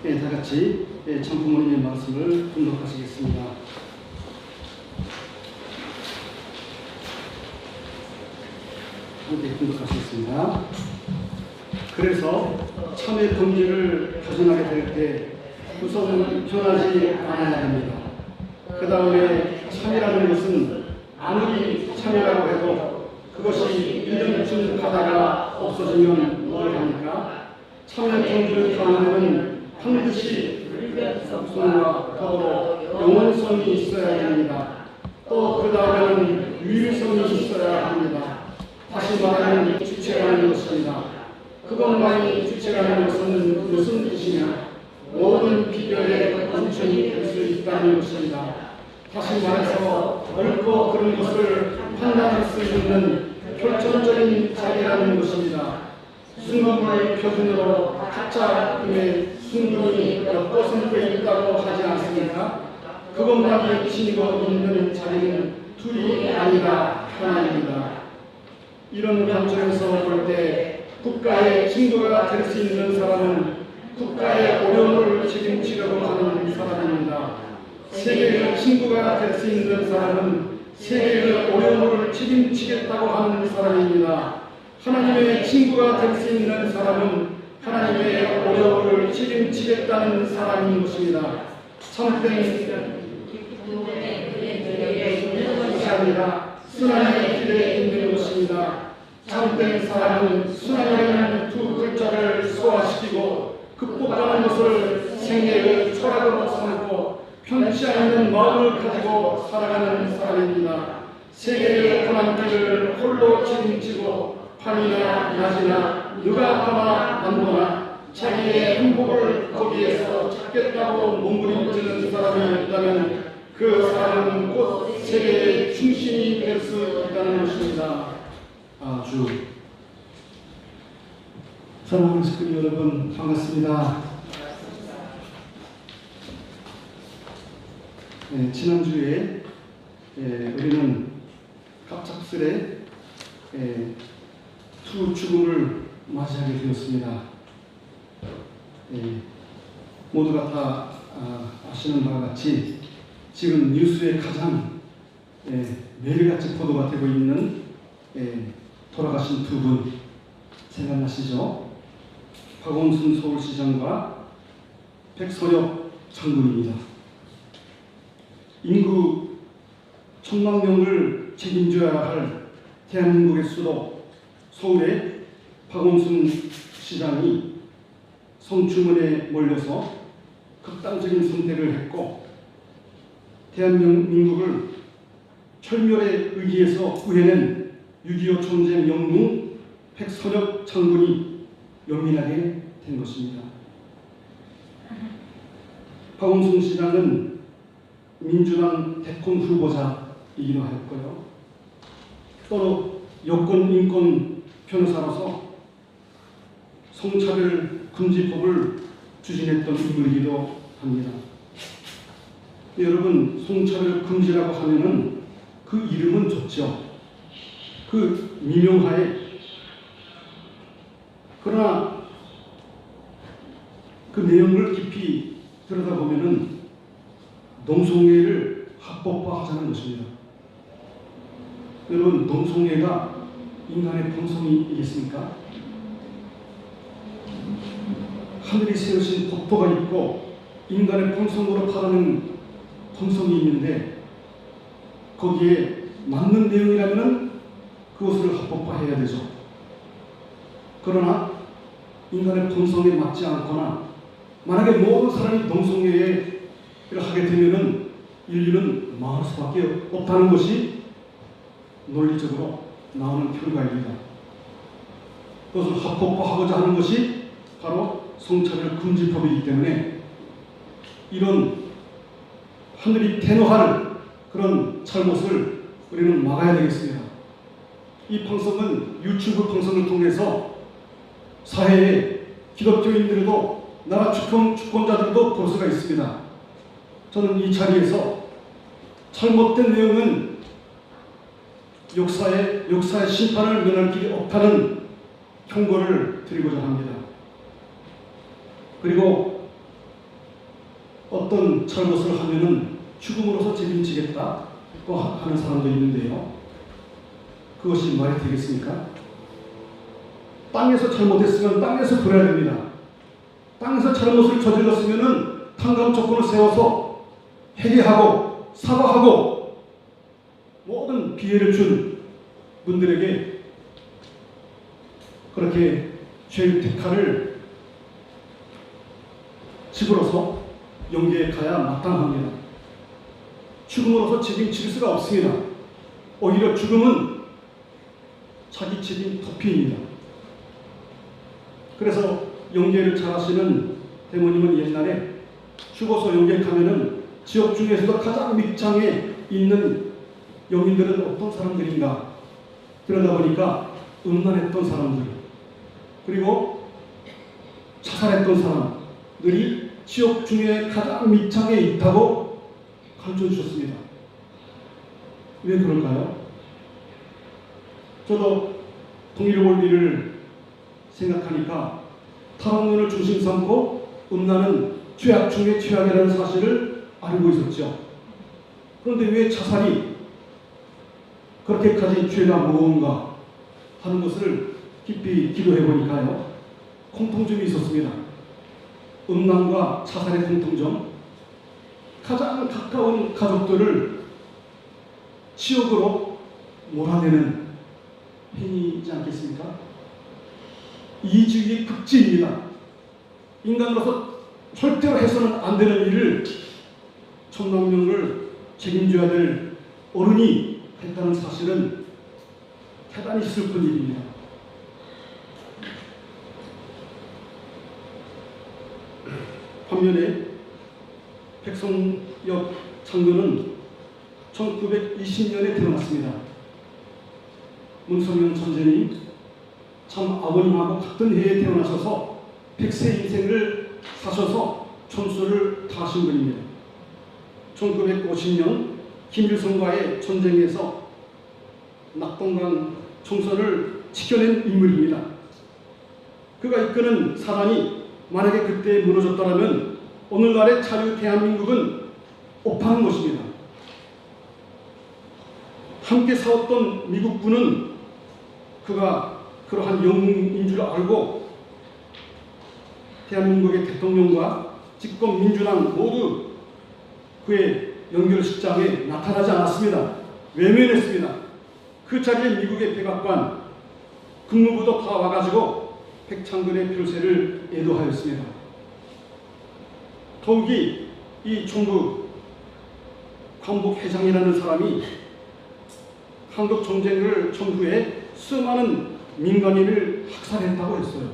네, 다 같이 참부모님의 말씀을 분독하시겠습니다. 함께 분독하시겠습니다. 그래서 참의 긍지를 가져나게 될 때 우선은 변하지 않아야 합니다. 그 다음에 참이라는 것은 아무리 참이라고 해도 그것이 1년쯤 가다가 없어지면 뭘 합니까? 참의 긍지를 가하려면 반드시 성과 더불어 영원성이 있어야 됩니다. 또 그 다음에는 유일성이 있어야 합니다. 다시 말하면 주체라는 것입니다. 그것만이 주체라는 것은 무슨 뜻이냐? 모든 비결의 원천이 될 수 있다는 것입니다. 다시 말해서 옳고 그른 것을 판단할 수 있는 결정적인 자리라는 것입니다. 순금을 표준으로 가짜임의 순금이 몇 %에 있다고 하지 않습니까? 그것만이 지니고 있는 자리는 둘이 아니라 하나입니다. 이런 관점에서 볼 때 국가의 친구가 될 수 있는 사람은 국가의 어려움을 책임지려고 하는 사람입니다. 세계의 친구가 될 수 있는 사람은 세계의 어려움을 책임지겠다고 하는 사람입니다. 하나님의 친구가 될 수 있는 사람은 하나님의 어려움을 책임지겠다는 사람인 것입니다. 참된 것이 아니라 순환의 길에 있는 것입니다. 참된 사람은 순환이라는 두 글자를 소화시키고 극복하는 것을 생애의 철학으로 삼고 편치 않는 마음을 가지고 살아가는 사람입니다. 세계의 고난길을 홀로 책임지고 밤이나 낮이나 누가 하나 만보나 자기의 행복을 거기에서 찾겠다고 몸부림치는 사람이 있다면 그 사람은 곧 세계의 중심이 될 수 있다는 것입니다. 아주 사랑하는 식구 여러분 반갑습니다. 지난주에 우리는 갑작스레 두 죽음을 맞이하게 되었습니다. 모두가 다 아시는 바와 같이 지금 뉴스에 가장 매일같이 보도가 되고 있는 돌아가신 두 분 생각나시죠? 박원순 서울시장과 백선엽 장군입니다. 인구 1000만 명을 책임져야 할 대한민국의 수도 서울에 박원순 시장이 성추문에 몰려서 극단적인 선택을 했고 대한민국을 철멸에 의기해서 구해낸 6.25 전쟁 영웅 백선엽 장군이 연민하게 된 것입니다. 박원순 시장은 민주당 대권 후보자이기도 했고요. 또 여권 인권 변호사로서 성차별 금지법을 추진했던 인물이기도 합니다. 여러분, 성차별 금지라고 하면은 그 이름은 좋죠. 그 미명하에. 그러나 그 내용을 깊이 들여다보면은 동성애를 합법화하자는 것입니다. 여러분, 동성애가 인간의 본성이겠습니까? 하늘이 세우신 법도가 있고 인간의 본성으로 바라는 본성이 있는데 거기에 맞는 내용이라면 그것을 합법화해야 되죠. 그러나 인간의 본성에 맞지 않거나 만약에 모든 사람이 동성애를 하게 되면은 인류는 망할 수밖에 없다는 것이 논리적으로 나오는 결과입니다. 그것을 합법화하고자 하는 것이 바로 성차별 금지법이기 때문에 이런 하늘이 태노할 그런 잘못을 우리는 막아야 되겠습니다. 이 방송은 유튜브 방송을 통해서 사회의 기독교인들도 나라 주권자들도 볼 수가 있습니다. 저는 이 자리에서 잘못된 내용은 역사의 심판을 면할 길이 없다는 경고를 드리고자 합니다. 그리고 어떤 잘못을 하면은 죽음으로서 책임지겠다 또 하는 사람도 있는데요. 그것이 말이 되겠습니까? 땅에서 잘못했으면 땅에서 돌아야 됩니다. 땅에서 잘못을 저질렀으면은 탕감 조건을 세워서 회개하고 사과하고 모든 피해를 준 분들에게 그렇게 죄의 대가를 집으로서 영계에 가야 마땅합니다. 죽음으로서 책임질 수가 없습니다. 오히려 죽음은 자기 책임 도피입니다. 그래서 영계를 잘 아시는 대모님은 옛날에 죽어서 영계 가면은 지옥 중에서도 가장 밑장에 있는 영인들은 어떤 사람들인가? 그러다 보니까 음란했던 사람들, 그리고 자살했던 사람들이 지옥 중에 가장 밑장에 있다고 가르쳐 주셨습니다. 왜 그럴까요? 저도 통일 원리를 생각하니까 탈옥론을 중심 삼고 음란은 최악 중에 최악이라는 사실을 알고 있었죠. 그런데 왜 자살이 그렇게까지 죄가 무거운가 하는 것을 깊이 기도해 보니까요, 공통점이 있었습니다. 음란과 자살의 공통점, 가장 가까운 가족들을 지옥으로 몰아내는 행위이지 않겠습니까? 이주의의 극지입니다. 인간으로서 절대로 해서는 안 되는 일을 천만명을 책임져야 될 어른이 했다는 사실은 대단히 슬픈 일입니다. 반면에 백성역 장군은 1920년에 태어났습니다. 문성명 전쟁이 참 아버님하고 같은 해에 태어나셔서 100세 인생을 사셔서 천수를 다하신 분입니다. 1950년 김일성과의 전쟁에서 낙동강 총선을 지켜낸 인물입니다. 그가 이끄는 사단이 만약에 그때 무너졌더라면 오늘날의 자유 대한민국은 엎하는 것입니다. 함께 싸웠던 미국군은 그가 그러한 영웅인 줄 알고 대한민국의 대통령과 집권 민주당 모두 그의 연결식장에 나타나지 않았습니다. 외면했습니다. 그 자리에 미국의 백악관 국무부도 다 와가지고 백창근의 별세를 애도하였습니다. 더욱이 이 총부 광복회장이라는 사람이 한국 전쟁을 전후에 수많은 민간인을 학살했다고 했어요.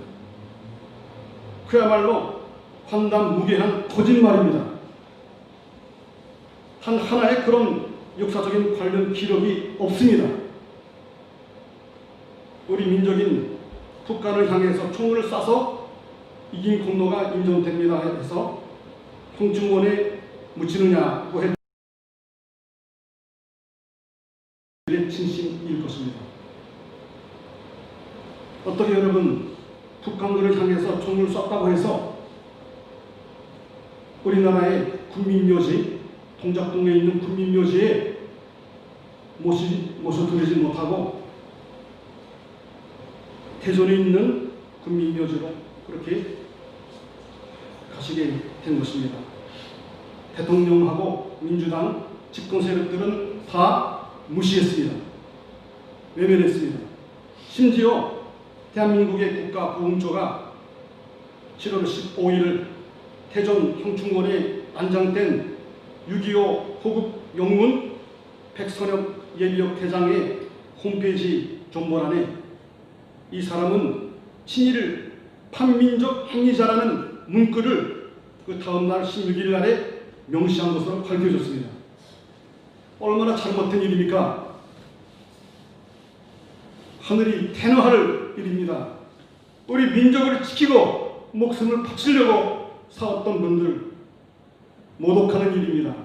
그야말로 환담무계한 거짓말입니다. 하나의 그런 역사적인 관련 기록이 없습니다. 우리 민족인 북한을 향해서 총을 쏴서 이긴 공로가 인정됩니다 해서 홍중원에 묻히느냐고 했던 진심일 것입니다. 어떻게 여러분 북한군을 향해서 총을 쐈다고 해서 우리나라의 군민묘지, 동작동에 있는 군민묘지에 모셔드리지 못하고 대전에 있는 군민묘지로 그렇게 가시게 된 것입니다. 대통령하고 민주당 집권 세력들은 다 무시했습니다. 외면했습니다. 심지어 대한민국의 국가보훈처가 7월 15일 태전 형충원에 안장된 6.25 호국 영웅은 백선엽 예비역 대장의 홈페이지 존버란에 이 사람은 친일 반민족 행위자라는 문구를 그 다음날 16일 날에 명시한 것으로 밝혀졌습니다. 얼마나 잘못된 일입니까? 하늘이 태노할 일입니다. 우리 민족을 지키고 목숨을 바치려고 싸웠던 분들 모독하는 일입니다.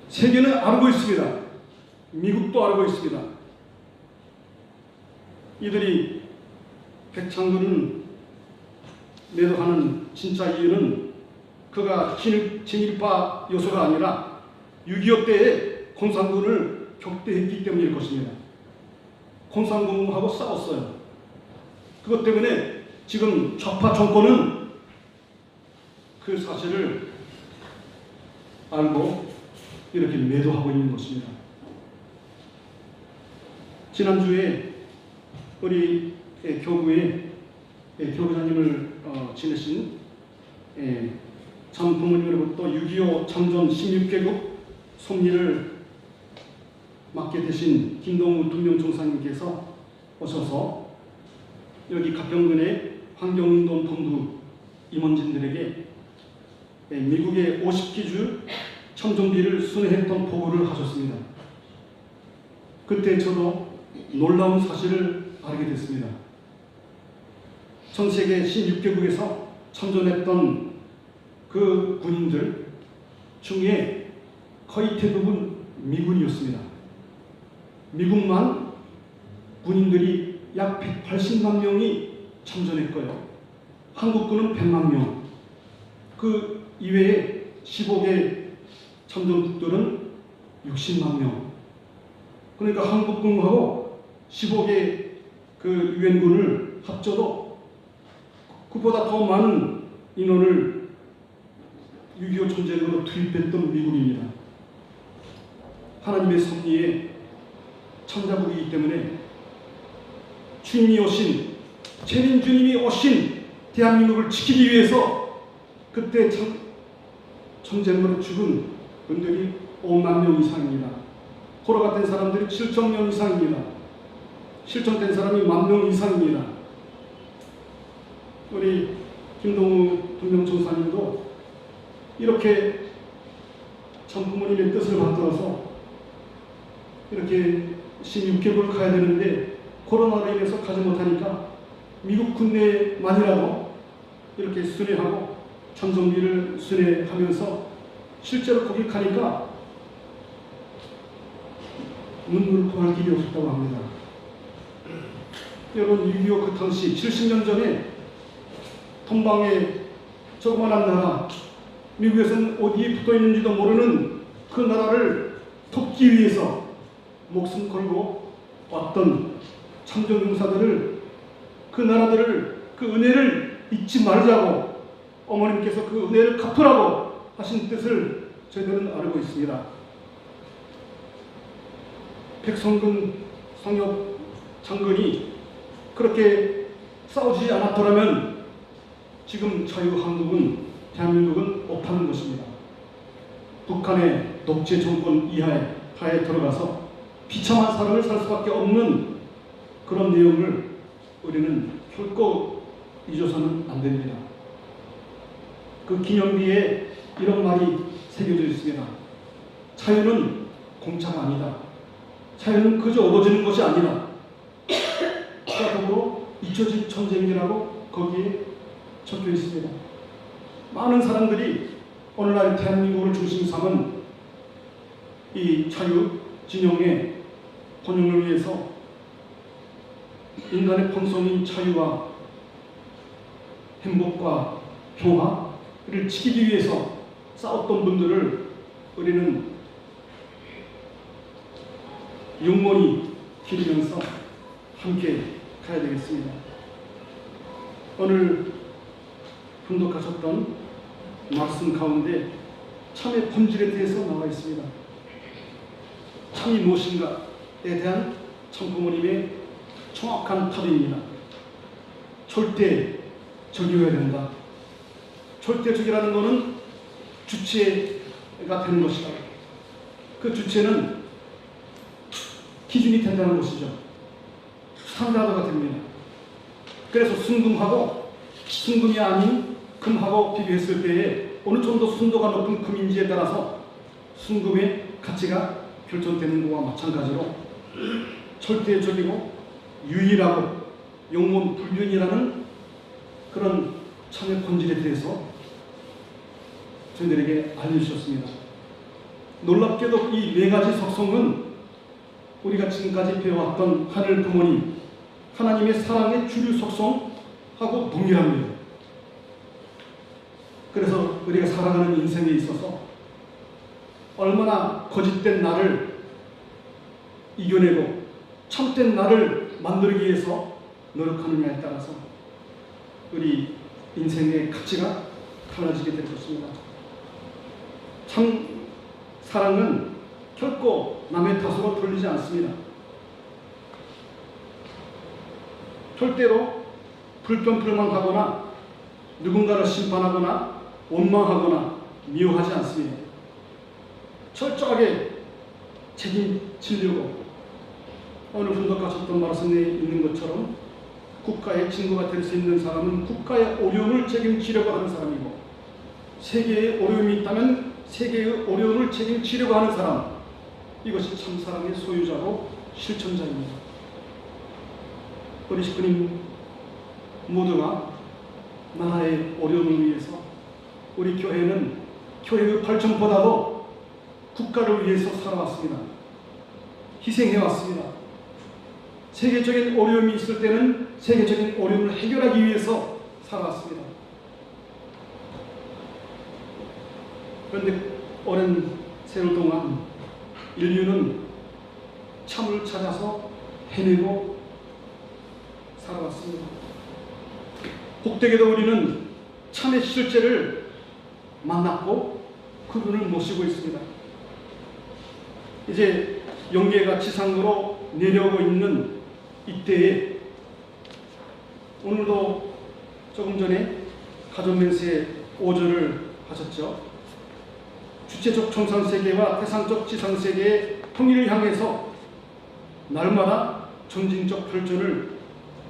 세계는 알고 있습니다. 미국도 알고 있습니다. 이들이 백창근은 매도하는 진짜 이유는 그가 진일파 요소가 아니라 6.25 때에 공산군을 격퇴했기 때문일 것입니다. 공산군하고 싸웠어요. 그것 때문에 지금 좌파 정권은 그 사실을 알고 이렇게 매도하고 있는 것입니다. 지난주에 우리 교구에 교구장님을 지내신 참 부모님으로부터 6.25 참전 16개국 섭리를 맡게 되신 김동우 동명총사님께서 오셔서 여기 가평군의 환경운동 본부 임원진들에게 미국의 50기주 참전비를 순회했던 보고를 하셨습니다. 그때 저도 놀라운 사실을 알게 됐습니다. 전 세계 16개국에서 참전했던 그 군인들 중에 거의 대부분 미군이었습니다. 미국만 군인들이 약 180만 명이 참전했고요. 한국군은 100만 명. 그 이외에 15개 참전국들은 60만 명. 그러니까 한국군하고 15개 그 유엔군을 합쳐도 그보다 더 많은 인원을 6.25 전쟁으로 투입했던 미국입니다. 하나님의 섭리에 천자국이기 때문에 주님이 오신, 재림 주님이 오신 대한민국을 지키기 위해서 그때 전쟁으로 죽은 분들이 5만 명 이상입니다. 포로가 된 사람들이 7천 명 이상입니다. 실종된 사람이 1만 명 이상입니다. 우리 김동우 동명총사님도 이렇게 전 부모님의 뜻을 받들어서 이렇게 16개국을 가야 되는데 코로나로 인해서 가지 못하니까 미국 군대만이라도 이렇게 순회하고 참전비를 순회하면서 실제로 거기 가니까 눈물을 토할 길이 없었다고 합니다. 여러분 6.25 그 당시 70년 전에 동방의 조그만한 나라, 미국에서는 어디에 붙어 있는지도 모르는 그 나라를 돕기 위해서 목숨 걸고 왔던 참전용사들을, 그 나라들을, 그 은혜를 잊지 말자고 어머님께서 그 은혜를 갚으라고 하신 뜻을 저희들은 알고 있습니다. 백성군 성엽 장군이 그렇게 싸우지 않았더라면 지금 자유한국은, 대한민국은 없다는 것입니다. 북한의 독재 정권 하에 들어가서 비참한 삶을 살 수밖에 없는 그런 내용을 우리는 결코 잊어서는 안 됩니다. 그 기념비에 이런 말이 새겨져 있습니다. 자유는 공짜가 아니다. 자유는 그저 얻어지는 것이 아니다. 더불어 잊혀진 전쟁이라고 거기에 적혀 있습니다. 많은 사람들이 오늘날 대한민국을 중심 삼은 이 자유 진영의 번영을 위해서 인간의 본성인 자유와 행복과 평화를 지키기 위해서 싸웠던 분들을 우리는 영원히 기리면서 함께 가야 되겠습니다. 오늘 분독하셨던 말씀 가운데 참의 본질에 대해서 나와 있습니다. 참이 무엇인가에 대한 참부모님의 정확한 답입니다. 절대적이어야 된다. 절대적이라는 것은 주체가 되는 것이다. 그 주체는 기준이 된다는 것이죠. 스탠다드가 됩니다. 그래서 순금하고 순금이 아닌 금하고 비교했을 때에 어느 정도 순도가 높은 금인지에 따라서 순금의 가치가 결정되는 것과 마찬가지로 절대적이고 유일하고 영원 불변이라는 그런 참의 본질에 대해서 저희들에게 알려주셨습니다. 놀랍게도 이 네 가지 속성은 우리가 지금까지 배워왔던 하늘 부모님, 하나님의 사랑의 주류 속성하고 동일합니다. 그래서 우리가 살아가는 인생에 있어서 얼마나 거짓된 나를 이겨내고 참된 나를 만들기 위해서 노력하느냐에 따라서 우리 인생의 가치가 달라지게 될 것입니다. 참 사랑은 결코 남의 탓으로 돌리지 않습니다. 절대로 불평불만하거나 누군가를 심판하거나 원망하거나 미워하지 않습니다. 철저하게 책임지려고 오늘 분석가 쳤던 말씀에 있는 것처럼 국가의 친구가 될 수 있는 사람은 국가의 어려움을 책임지려고 하는 사람이고, 세계의 어려움이 있다면 세계의 어려움을 책임지려고 하는 사람, 이것이 참사랑의 소유자고 실천자입니다. 우리 식구님 모두가 나라의 어려움을 위해서, 우리 교회는 교회의 발전보다도 국가를 위해서 살아왔습니다. 희생해왔습니다. 세계적인 어려움이 있을 때는 세계적인 어려움을 해결하기 위해서 살아왔습니다. 그런데 오랜 세월 동안 인류는 참을 찾아서 헤매고 살아왔습니다. 복되게도 우리는 참의 실제를 만났고 그분을 모시고 있습니다. 이제 영계가 지상으로 내려오고 있는 이때에 오늘도 조금 전에 가존맹세의 오절을 하셨죠. 주체적 청산세계와 태상적 지상세계의 통일을 향해서 날마다 점진적 발전을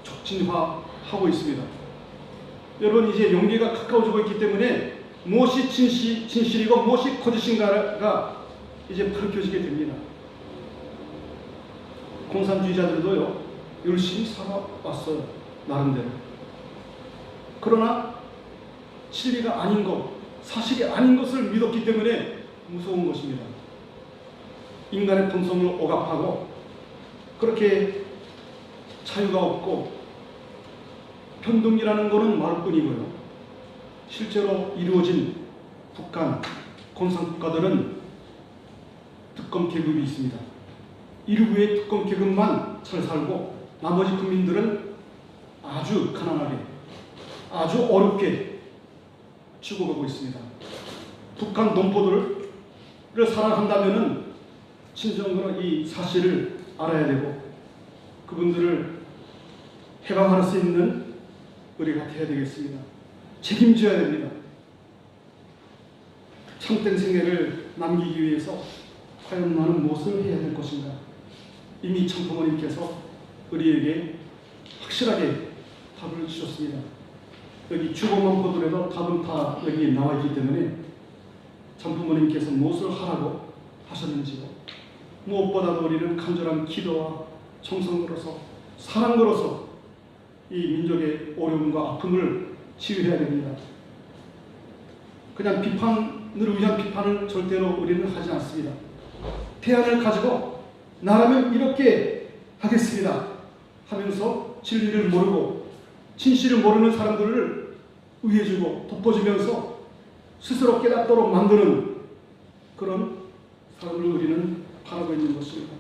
촉진화하고 있습니다. 여러분, 이제 영계가 가까워지고 있기 때문에 무엇이 진실이고 무엇이 거짓인가가 이제 밝혀지게 됩니다. 공산주의자들도요, 열심히 살아왔어요, 나름대로. 그러나 진리가 아닌 것, 사실이 아닌 것을 믿었기 때문에 무서운 것입니다. 인간의 본성을 억압하고 그렇게 자유가 없고 변동이라는 것은 말뿐이고요. 실제로 이루어진 북한 공산국가들은 특권 계급이 있습니다. 일부의 특권 계급만 잘 살고 나머지 국민들은 아주 가난하게, 아주 어렵게 죽어가고 있습니다. 북한 동포들을 사랑한다면은 진정으로 이 사실을 알아야 되고 그분들을 해방할 수 있는 우리가 되어야 되겠습니다. 책임져야 됩니다. 참된 생애를 남기기 위해서 과연 나는 무엇을 해야 될 것인가? 이미 참부모님께서 우리에게 확실하게 답을 주셨습니다. 여기 주보만 보더라도 답은 다 여기 나와 있기 때문에 참부모님께서 무엇을 하라고 하셨는지요. 무엇보다도 우리는 간절한 기도와 정성으로서 사랑으로서 이 민족의 어려움과 아픔을 치유해야 됩니다. 그냥 비판을 위한 비판을 절대로 우리는 하지 않습니다. 대안을 가지고 나라면 이렇게 하겠습니다 하면서 진리를 모르고 진실을 모르는 사람들을 위해주고 덮어주면서 스스로 깨닫도록 만드는 그런 사람을 우리는 바라고 있는 것입니다.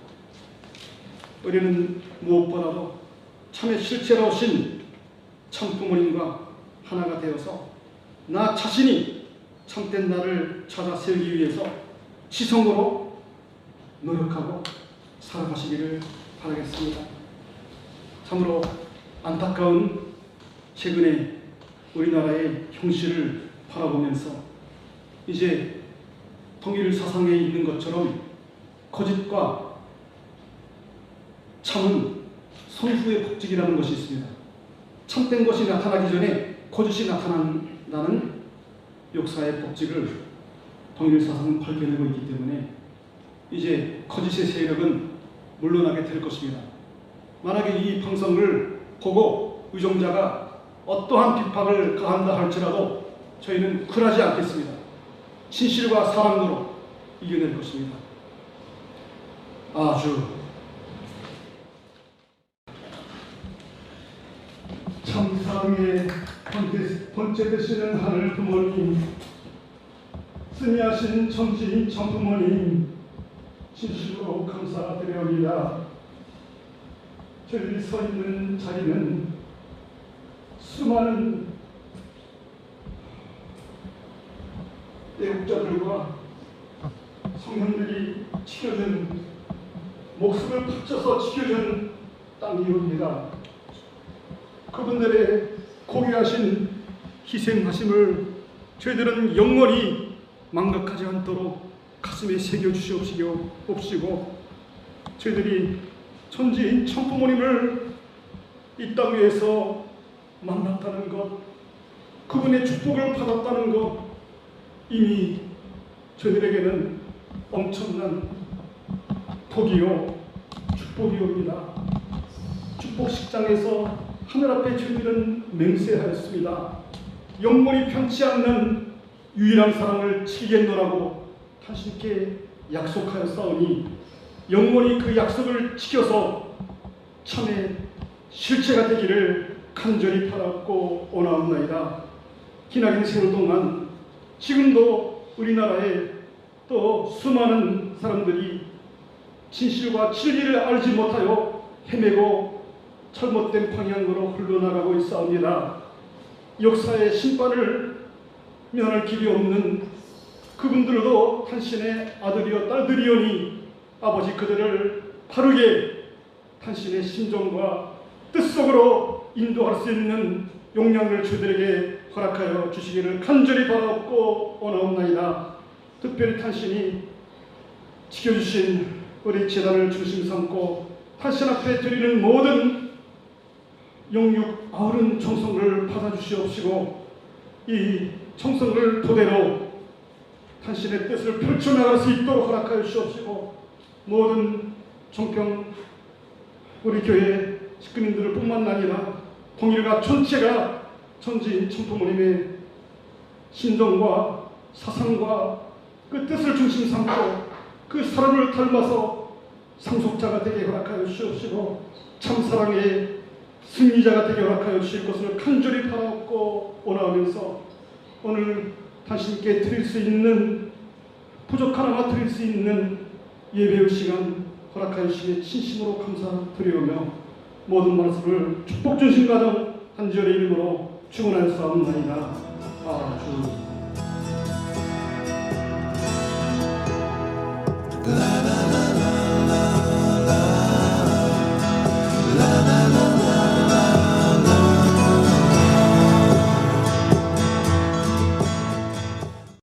우리는 무엇보다도 참의 실체로우신 참부모님과 하나가 되어서 나 자신이 참된 나를 찾아 세우기 위해서 지성으로 노력하고 살아가시기를 바라겠습니다. 참으로 안타까운 최근에 우리나라의 형실을 바라보면서 이제 통일 사상에 있는 것처럼 거짓과 참은 선후의 법칙이라는 것이 있습니다. 참된 것이 나타나기 전에 거짓이 나타난다는 역사의 법칙을 통일 사상은 밝혀내고 있기 때문에 이제 거짓의 세력은 물러나게 될 것입니다. 만약에 이 방송을 보고 의정자가 어떠한 비판을 가한다 할지라도 저희는 굴하지 않겠습니다. 진실과 사랑으로 이겨낼 것입니다. 아주 참 사랑의 번째 되시는 하늘 부모님, 승리하신 천지인 천부모님, 진심으로 감사드려옵니다. 저희들이 서 있는 자리는 수많은 애국자들과 성현들이 지켜준, 목숨을 바쳐서 지켜준 땅이옵니다. 그분들의 고귀하신 희생하심을 저희들은 영원히 망각하지 않도록 가슴에 새겨주시옵시고, 저희들이 천지인 천부모님을 이 땅 위에서 만났다는 것, 그분의 축복을 받았다는 것, 이미 저희들에게는 엄청난 복이요 축복이옵니다. 축복식장에서 하늘 앞에 저희들은 맹세하였습니다. 영원히 편치 않는 유일한 사랑을 지키겠노라고 당신께 약속하였사오니 영원히 그 약속을 지켜서 참의 실체가 되기를 간절히 바랐고 원하옵나이다. 기나긴 세월 동안 지금도 우리나라에 또 수많은 사람들이 진실과 진리를 알지 못하여 헤매고 잘못된 방향으로 흘러나가고 있사옵니다. 역사의 심판을 면할 길이 없는 그분들도 당신의 아들이여 딸들이오니 아버지 그들을 바르게 당신의 심정과 뜻속으로 인도할 수 있는 용량을 저희들에게 허락하여 주시기를 간절히 바라옵고 원하옵나이다. 특별히 당신이 지켜주신 우리 재단을 중심 삼고 당신 앞에 드리는 모든 영육 아우른 청성을 받아주시옵시고 이 청성을 토대로 당신의 뜻을 펼쳐나갈 수 있도록 허락하여 주시옵시고 모든 종평 우리 교회 식구님들을 뿐만 아니라 통일과 전체가 천지인 천부모님의 심정과 사상과 그 뜻을 중심 삼고 그 사람을 닮아서 상속자가 되게 허락하여 주시옵시고 참사랑의 승리자가 되게 허락하여 주실 것을 간절히 바라옵고 원하면서 오늘 당신께 드릴 수 있는 부족하나마 드릴 수 있는 예배의 시간 허락하여 주시기에 진심으로 감사드리오며 모든 말씀을 축복 주신 가정 한지연의 이름으로 축원하였사옵나이다. 아주